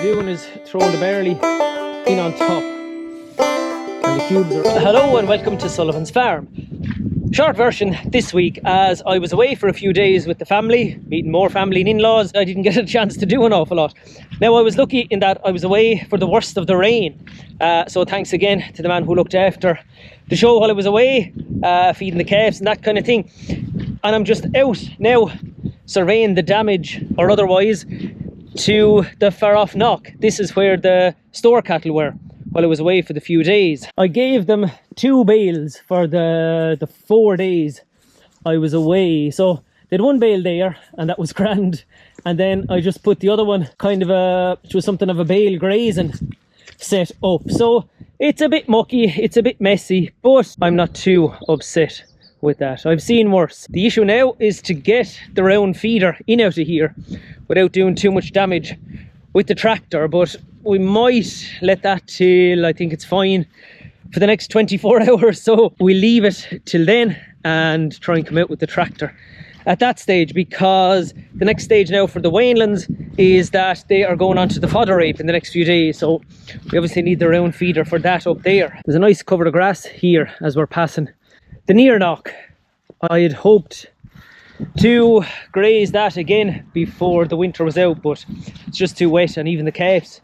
doing is throwing the barley in on top. And the cubes are... Hello and welcome to Sullivan's Farm. Short version this week, as I was away for a few days with the family, meeting more family and in-laws. I didn't get a chance to do an awful lot. Now, I was lucky in that I was away for the worst of the rain. So thanks again to the man who looked after the show while I was away, feeding the calves and that kind of thing. And I'm just out now surveying the damage or otherwise to the far off knock. This is where the store cattle were while I was away for the few days. I gave them 2 bales for the 4 days I was away. So they had 1 bale there and that was grand. And then I just put the other one which was something of a bale grazing set up. So it's a bit mucky, it's a bit messy, but I'm not too upset with that. I've seen worse. The issue now is to get the round feeder in out of here without doing too much damage with the tractor, but we might let that till I think it's fine for the next 24 hours. So we'll leave it till then and try and come out with the tractor at that stage, because the next stage now for the Wainlands is that they are going on to the fodder rape in the next few days. So we obviously need the round feeder for that up there. There's a nice cover of grass here as we're passing the near knock. I had hoped to graze that again before the winter was out, but it's just too wet and even the calves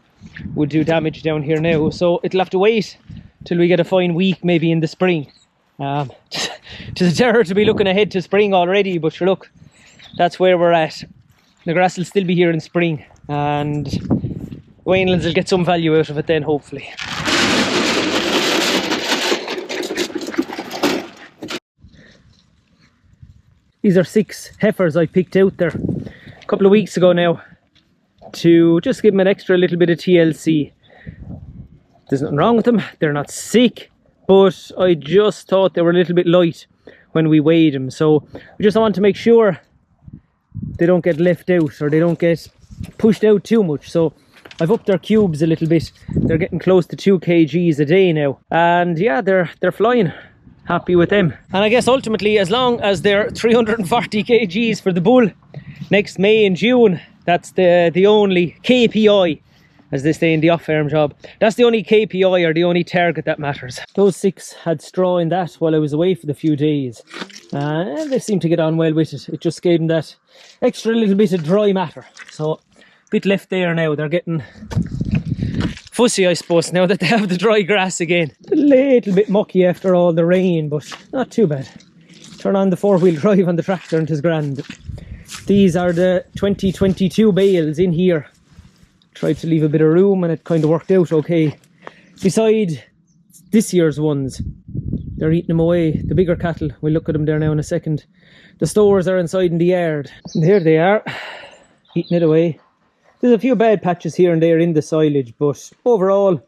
would do damage down here now. So it'll have to wait till we get a fine week, maybe in the spring. To the terror to be looking ahead to spring already, but sure, look, that's where we're at. The grass will still be here in spring and Wainlands will get some value out of it then, hopefully. These are 6 heifers I picked out there a couple of weeks ago now to just give them an extra little bit of TLC. There's nothing wrong with them, they're not sick, but I just thought they were a little bit light when we weighed them. So we just want to make sure they don't get left out or they don't get pushed out too much. So I've upped their cubes a little bit. They're getting close to 2 kgs a day now. And yeah, they're flying. Happy with them. And I guess ultimately, as long as they're 340 kgs for the bull next May and June, that's the only KPI, as they say in the off-farm job. That's the only KPI or the only target that matters. Those 6 had straw in that while I was away for the few days. And they seemed to get on well with it. It just gave them that extra little bit of dry matter. So, a bit left there now. They're getting fussy, I suppose, now that they have the dry grass again. A little bit mucky after all the rain, but not too bad. Turn on the 4-wheel drive on the tractor and 'tis grand. These are the 2022 bales in here. Tried to leave a bit of room and it kind of worked out okay. Beside this year's ones, they're eating them away. The bigger cattle, we'll look at them there now in a second. The stores are inside in the yard. And there they are, eating it away. There's a few bad patches here and there in the silage, but overall,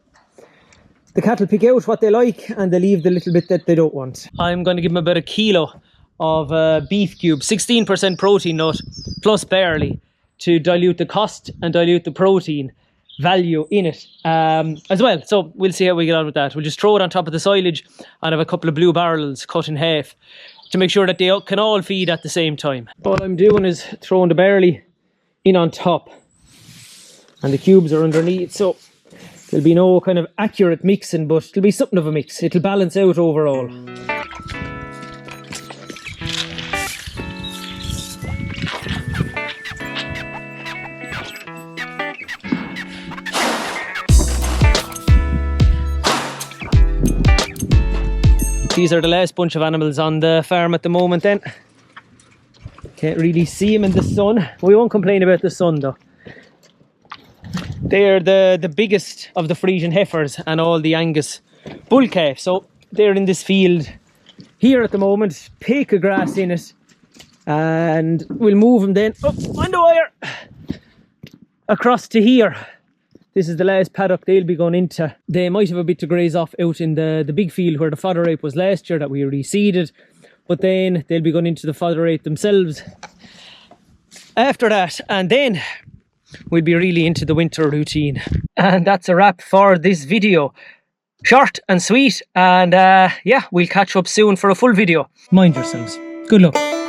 the cattle pick out what they like and they leave the little bit that they don't want. I'm going to give them about 1 kilo of beef cube, 16% protein nut plus barley, to dilute the cost and dilute the protein value in it as well. So we'll see how we get on with that. We'll just throw it on top of the silage and have a couple of blue barrels cut in half to make sure that they can all feed at the same time. All I'm doing is throwing the barley in on top and the cubes are underneath, so there'll be no kind of accurate mixing, but it'll be something of a mix. It'll balance out overall. These are the last bunch of animals on the farm at the moment then. Can't really see them in the sun. We won't complain about the sun though. They're the biggest of the Frisian heifers and all the Angus bull calves. So they're in this field here at the moment. Pick a grass in it and we'll move them then up on the wire across to here. This is the last paddock they'll be going into. They might have a bit to graze off out in the big field where the fodder rape was last year that we reseeded, but then they'll be going into the fodder rape themselves after that, and then we'll be really into the winter routine. And that's a wrap for this video. Short and sweet, and yeah, we'll catch up soon for a full video. Mind yourselves. Good luck.